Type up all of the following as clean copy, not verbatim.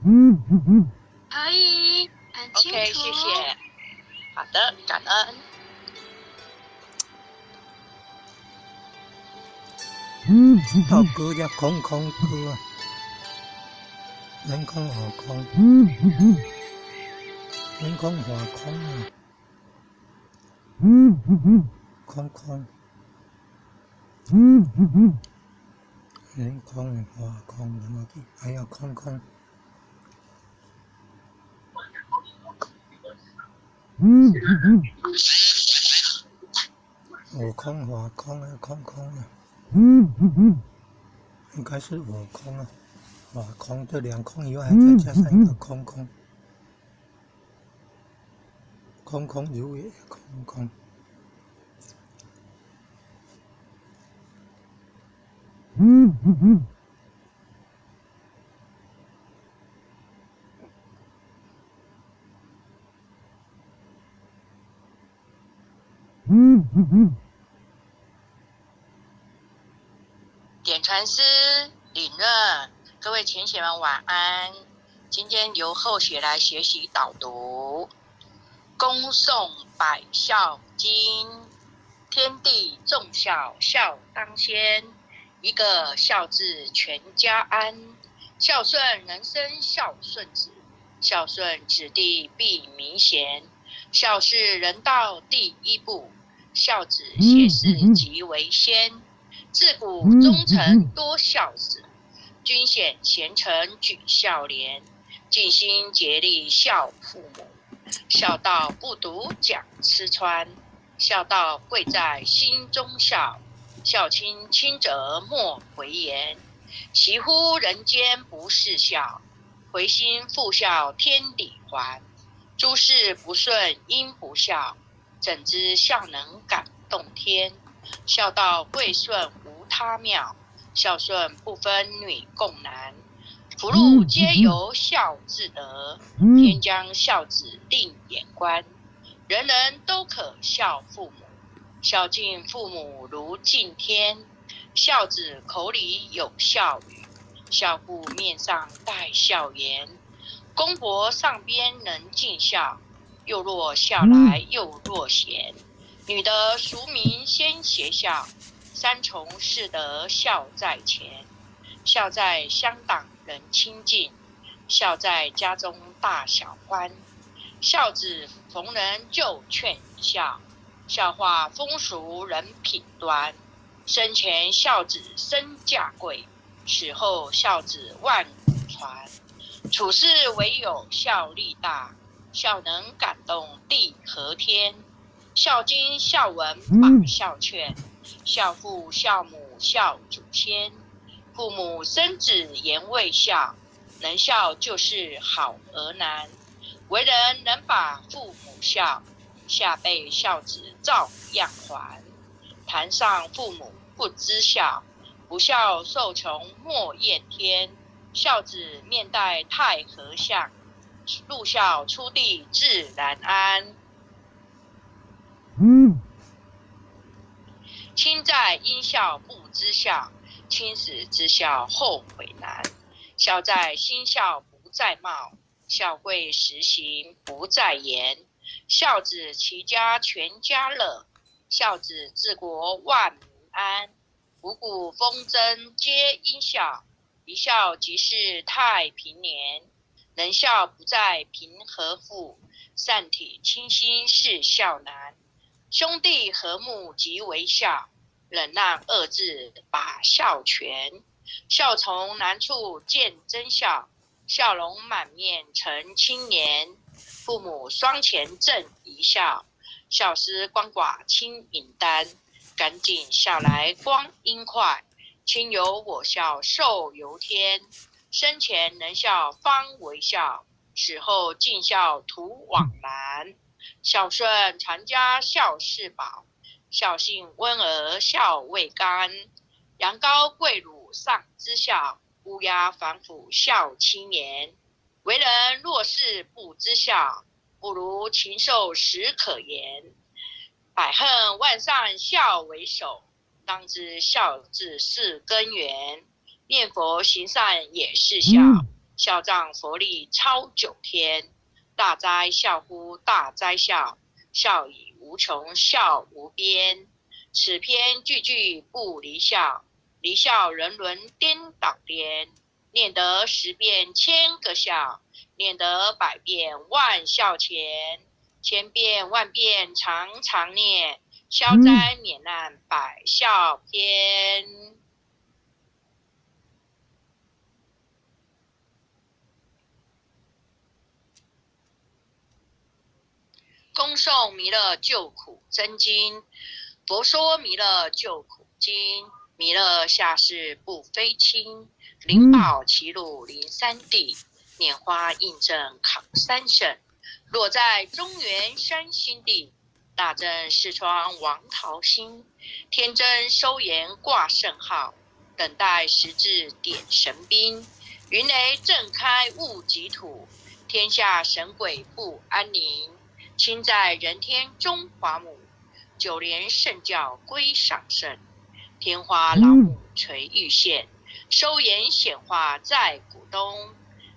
可以，很清楚。OK， 谢谢。好的，感恩。到歌叫空空歌，人空好空，人空好空啊，空空，人空好空，怎么地？还要空空。我空华空啊，空空啊，应该是我空啊，华空这两空以外还再加上一个空空，空空如也，空空。点传师领任，各位浅显们晚安。今天由后学来学习导读。恭诵百孝经，天地众孝，孝当先。一个孝字，全家安。孝顺人生孝顺子，孝顺子弟必明贤。孝是人道第一步，孝子谢氏即为先。自古忠臣多孝子，君显贤臣举孝廉。尽心竭力孝父母，孝道不独讲吃穿，孝道贵在心中孝。孝亲亲者莫回言，习乎人间不是孝。回心复孝天理还，诸事不顺因不孝。怎知孝能感动天？孝道贵顺无他妙，孝顺不分女共男。福禄皆由孝至得，天将孝子令眼观。人人都可孝父母，孝敬父母如敬天。孝子口里有孝语，孝父面上带孝颜。公婆上边能尽孝，又若孝来又若贤。女德淑名先协孝，三从四德孝在前。孝在乡党人亲近，孝在家中大小欢。孝子逢人就劝一笑，孝化风俗人品端。生前孝子身价贵，死后孝子万古传。处事唯有孝力大，孝能感动地和天。孝经孝文把孝劝，孝父孝母孝祖先。父母生子言未孝，能孝就是好儿男。为人能把父母孝，下辈孝子照样还。坛上父母不知孝，不孝受穷莫厌天。孝子面带太和相，入孝出地自然安。亲在因孝不知孝，亲死之孝后悔难。孝在心孝不在貌，孝贵实行不在言。孝子齐家全家乐，孝子治国万民安。五谷丰登皆因孝，一孝即是太平年。能孝不在贫和富，善体清心是孝难。兄弟和睦即为孝，忍让二字把孝全。孝从难处见真孝，笑容满面成青年。父母双全正一孝，孝思鳏寡轻引担。赶紧孝来光阴快，亲有我孝寿由天。生前能孝方为孝，死后尽孝图往来。孝顺传家孝是宝，孝信温儿孝未干。羊羔跪乳上知孝，乌鸦反哺孝亲年。为人若是不知孝，不如禽兽实可言。百恨万善孝为首，当知孝字是根源。念佛行善也是孝，孝仗佛力超9天，大哉孝乎大哉孝，孝以无穷，孝无边。此篇句句不离孝，离孝人伦颠倒颠。念得10遍1000个孝，念得100遍万孝钱。千遍万遍常常念，消灾免难百孝篇。恭诵弥勒救苦真经。佛说弥勒救苦经，弥勒下世不非亲，灵宝齐鲁临三地，拈花印证考三省。落在中原山心地，大正视窗王桃心，天真收颜挂圣号，等待时至点神兵。云雷震开雾极土，天下神鬼不安宁。亲在人天中华母，九连圣教归赏圣。天花老母垂玉线，收颜显化在古东。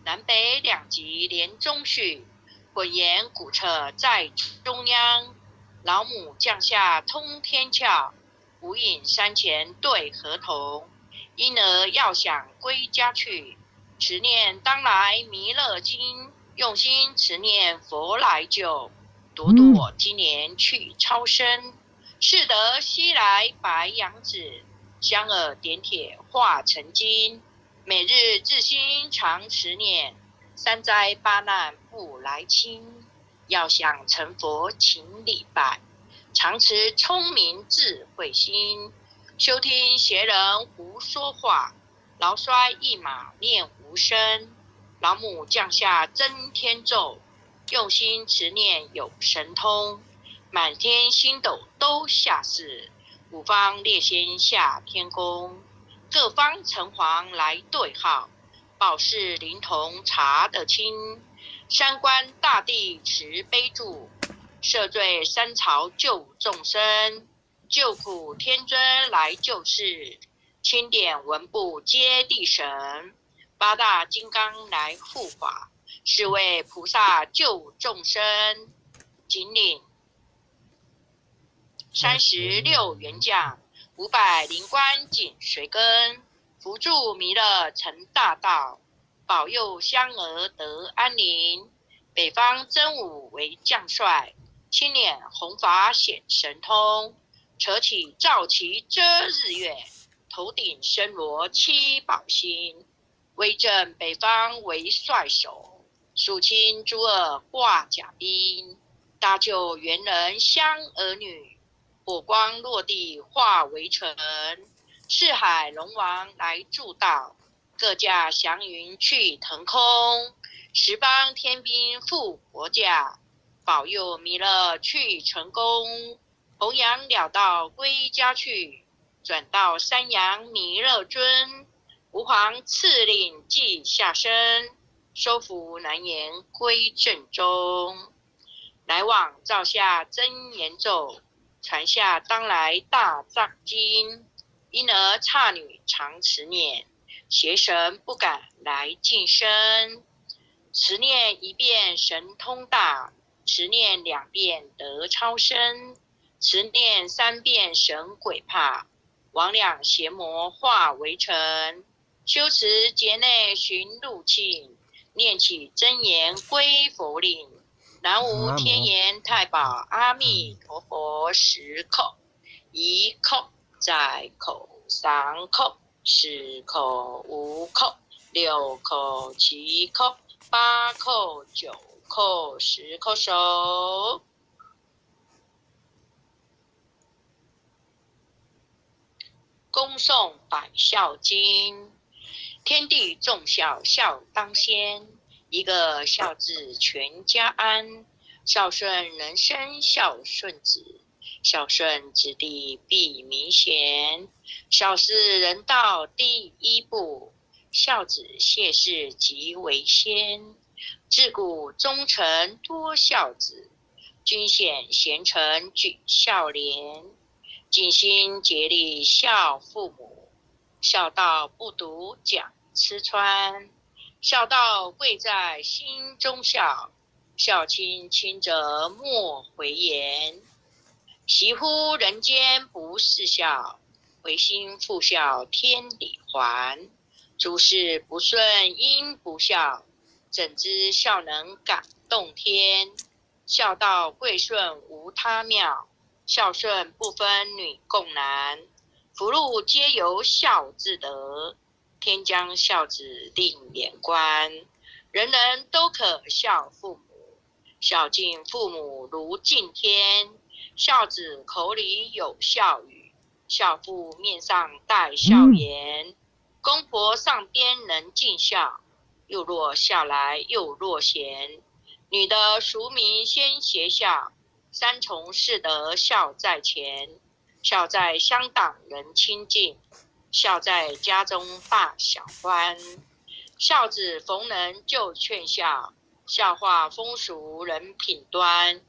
南北两极连中序，混言古彻在中央。老母降下通天窍，无影山前对河童。婴儿要想归家去，持念当来弥勒经。用心持念佛来救，朵朵今年去超生。适得西来白羊子，香耳点铁化成金。每日至心常持念，三灾八难不来侵。要想成佛请礼拜，常持聪明智慧心。休听邪人胡说话，劳衰一马念无声。老母降下真天咒，用心持念有神通。满天星斗都下世，五方列仙下天宫。各方城隍来对号，宝事灵童查得清。三官大帝慈悲助，赦罪三朝救众生。救苦天尊来救世，钦点文部接地神。八大金刚来护法，是为菩萨救众生。紧领36员将，500灵官紧随跟。扶助弥勒成大道，保佑香儿得安宁。北方真武为将帅，青脸红发显神通。扯起皂旗遮日月，头顶身罗七宝星。威震北方为帅首，肃清诸恶挂甲兵。搭救猿人香儿女，火光落地化为尘。四海龙王来助道，各驾祥云去腾空。十方天兵护国驾，保佑弥勒去成功。弘扬了道归家去，转到山阳弥勒尊。吾皇赐令即下生，收服难言归正中。来往照下真言咒，传下当来大藏经。因而刹女常持念，邪神不敢来近身。持念1遍神通大，持念2遍得超生。持念3遍神鬼怕，魍魉邪魔化为尘。修持劫内寻路径，念起真言归佛令。南无天眼太保阿弥陀佛10口，1口再口3口4口5口6口7口8口9口10口手。恭诵百孝经。天地众孝，孝当先。一个孝字全家安，孝顺人生孝顺子，孝顺子弟必明贤。孝是人道第一步，孝子谢世即为先。自古忠臣多孝子，君显贤臣举孝廉。尽心竭力孝父母，孝道不独讲吃穿。孝道贵在心中孝，孝亲亲者莫回言。惜乎人间不是孝，唯心复孝天理还。诸事不顺因不孝，怎知孝能感动天？孝道贵顺无他妙，孝顺不分女共男。福禄皆由孝自得，天将孝子令眼观。人人都可孝父母，孝敬父母如敬天。孝子口里有孝语，孝父面上带孝颜。公婆上边能尽孝，又若孝来又若贤。女的俗名先学孝，三从四德孝在前。孝在乡党人亲近，孝在家中大小欢。孝子逢人就劝孝，孝化风俗人品端。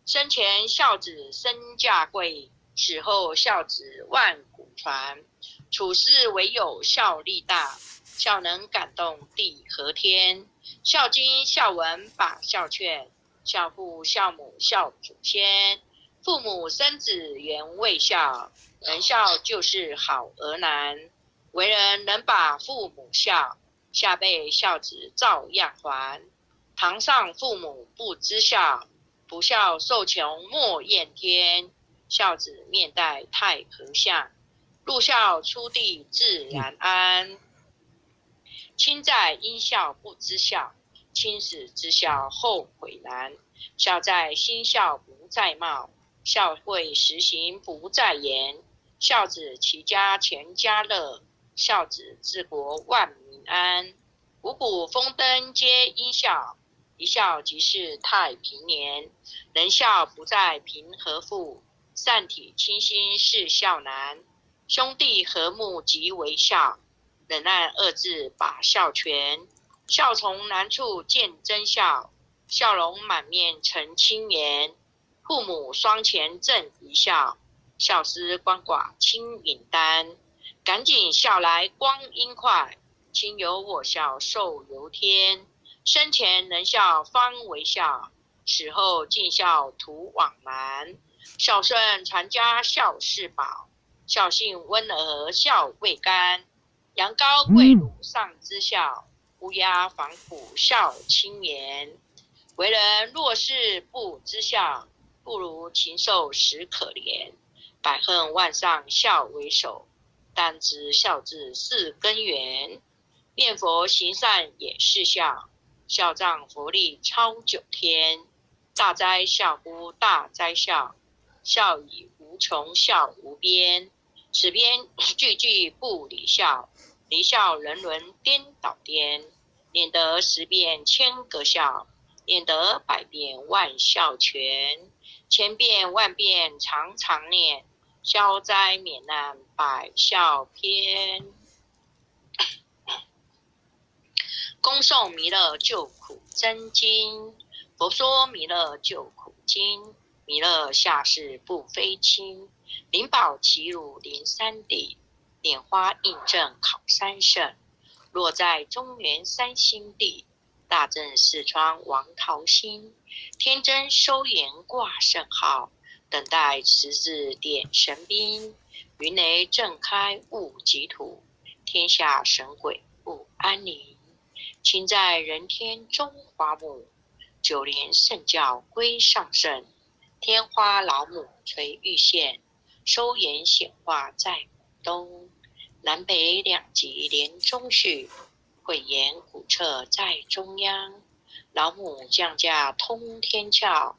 生前孝子身价贵，死后孝子万古传。处事唯有孝力大，孝能感动地和天。孝经孝文把孝劝，孝父孝母孝祖先。父母生子原为孝，能孝就是好儿男。为人能把父母孝，下辈孝子照样还。堂上父母不知孝，不孝受穷莫厌天。孝子面带太和相，入孝出地自然安。亲在因孝不知孝，亲死知孝后悔难。孝在心孝不在貌，孝会实行不在言。孝子齐家全家乐，孝子治国万民安。五谷丰登皆因孝，一孝即是太平年。人孝不在贫和富，善体亲心是孝难。兄弟和睦即为孝，忍耐二字把孝全。孝从难处见真孝，笑容满面成青颜。父母双全正一孝，孝思鳏寡轻允担。赶紧孝来光阴快，亲有我孝寿由天。生前能孝方为孝，死后尽孝图往来。孝顺传家孝是宝，孝信温儿孝未干。羊羔跪乳上知孝，乌鸦防虎孝亲言。为人若是不知孝，不如禽兽实可怜。百恨万上孝为首，但知孝字是根源。念佛行善也是孝，孝仗佛力超九天。大哉孝乎大哉孝，孝以无穷孝无边。此边句句不离孝，离孝人伦颠倒颠。念得10遍千个孝，念得100遍万孝全。千遍万遍常常念，消灾免难百孝篇。恭诵弥勒救苦真经。佛说弥勒救苦经，弥勒下世不非亲。灵宝齐汝临山地，拈花印证考三圣。落在中原三星地，大正四川王桃心。天真收颜挂圣号，等待慈字点神兵。云雷震开雾极土，天下神鬼不安宁。亲在人天中华母，九连圣教归上圣。天花老母垂玉线，收颜显化在广东。南北两极连中续，慧眼古彻在中央。老母降驾通天教，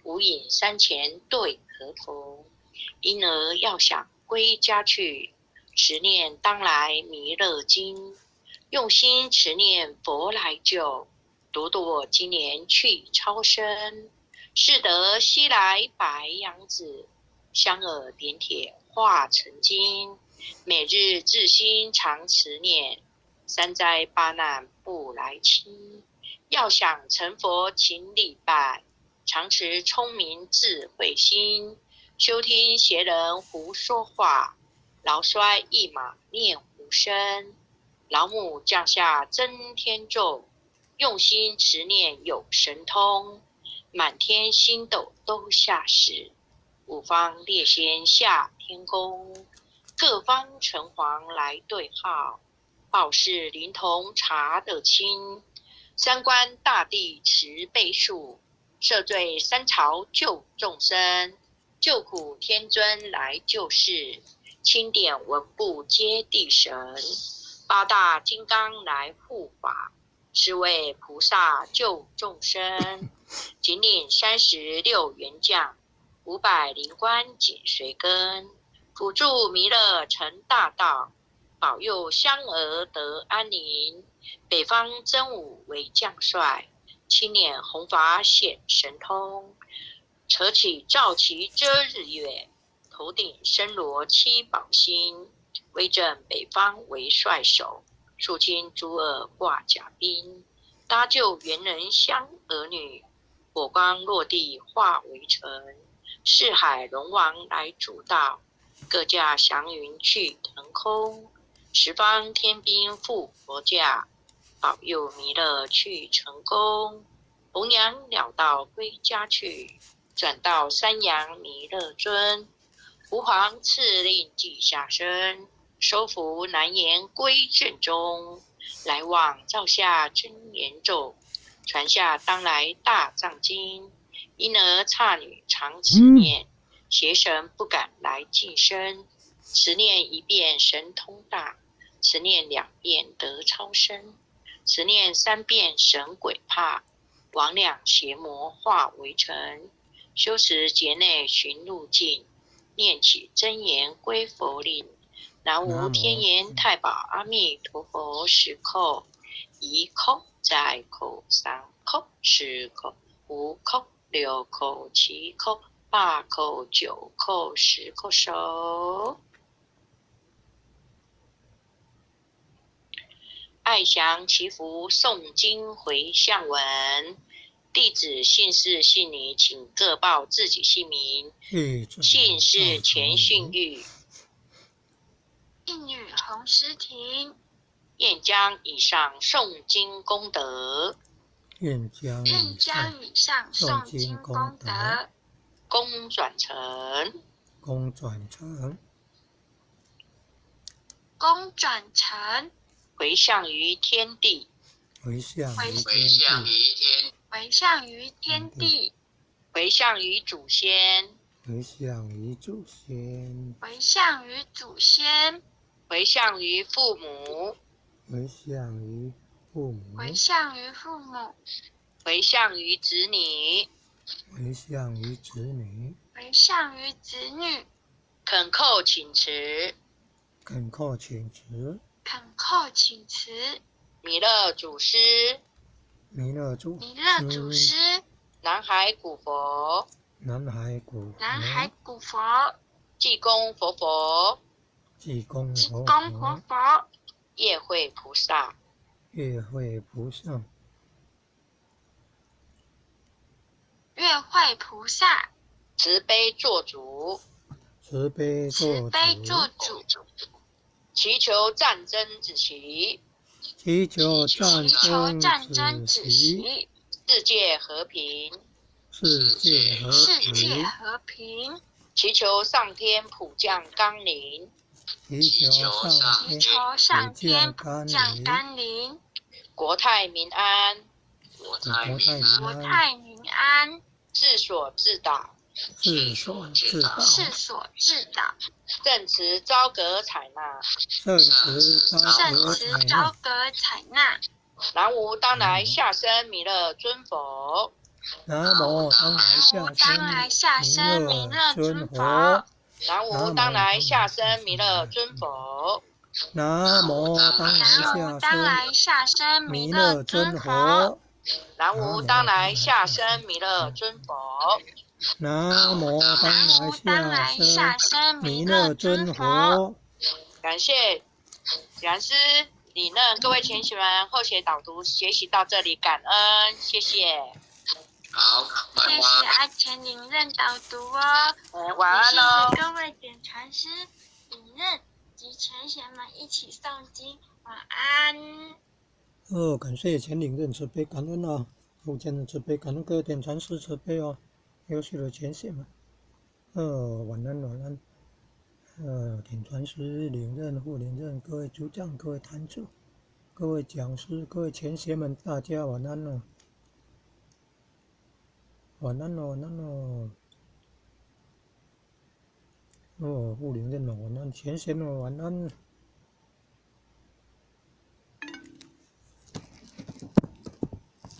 无影山前对和逢。婴儿要想归家去，持念当来弥勒经。用心持念佛来救，朵朵今年去超生。是得西来白杨子，香耳点铁化成金。每日至心常持念，三灾八难不来侵。要想成佛勤礼拜，常持聪明智慧心。休听邪人胡说话，劳衰一马念无声。老母降下真天咒，用心持念有神通，满天星斗都下世，五方列仙下天宫，各方城隍来对号，报事灵童查得清，三官大帝慈悲树，赦罪三朝救众生，救苦天尊来救世，钦点文部接地神，八大金刚来护法，是为菩萨救众生，仅领36员将，500灵官紧随跟，辅助弥勒成大道，保佑香儿得安宁。北方真武为将帅，青年弘法显神通，扯起罩旗遮日月，头顶身罗七宝星，威震北方为帅首，肃清诸恶挂甲兵，搭救猿人香儿女，火光落地化为尘，四海龙王来主道，各驾祥云去腾空，十方天兵护佛驾，保佑弥勒去成功，弘扬了道归家去，转到山阳弥勒尊，吾皇赐令记下身，收服难言归正中，来往照下真言咒，传下当来大藏经，因而刹女常持念，邪神不敢来近身，持念一遍神通大，持念2遍得超生，持念3遍神鬼怕，魍魉邪魔化为尘，修持劫内寻路径，念起真言归佛令，南无天眼太保阿弥陀佛10口，1口再口3口4口5口6口7口8口9口10口手。爱祥祈福诵经回向文，弟子姓氏姓女请各报自己姓名。姓氏钱训玉，姓女洪诗婷，愿将以上诵经功德，愿将以上诵经功德，功转成，回向于天地，回向于祖先，回向于祖先，回向于父母，回向于子女，恳叩请辞，弥勒祖师，南海古佛，济公活佛，业慧菩萨，慈悲做主，祈求战争止息，世界和平，祈求上天普降甘霖，国泰民安，治所自导，正持昭格采纳，南无当来下生弥勒尊佛，南无当来下生弥勒尊佛，南无当来下生弥勒尊佛，南无当来下生弥勒尊佛，南无当来下生弥勒尊佛，南无当来下生弥勒尊佛。感谢讲师理任各位前学们后学导读学习到这里，感恩，谢谢。好，谢谢阿钱领任导读哦。晚安哦。谢谢各位点传师、领任及前学们一起诵经，晚安。感谢前领任慈悲感恩啊，后见的慈悲感恩各位点禅师慈悲哦，优秀的前贤们。晚安晚安。点禅师领任、副领任，各位组长、各位坛主、各位讲师、各位前贤们，大家晚安哦。晚安哦，晚安哦。副领任哦，晚安，前贤们晚安。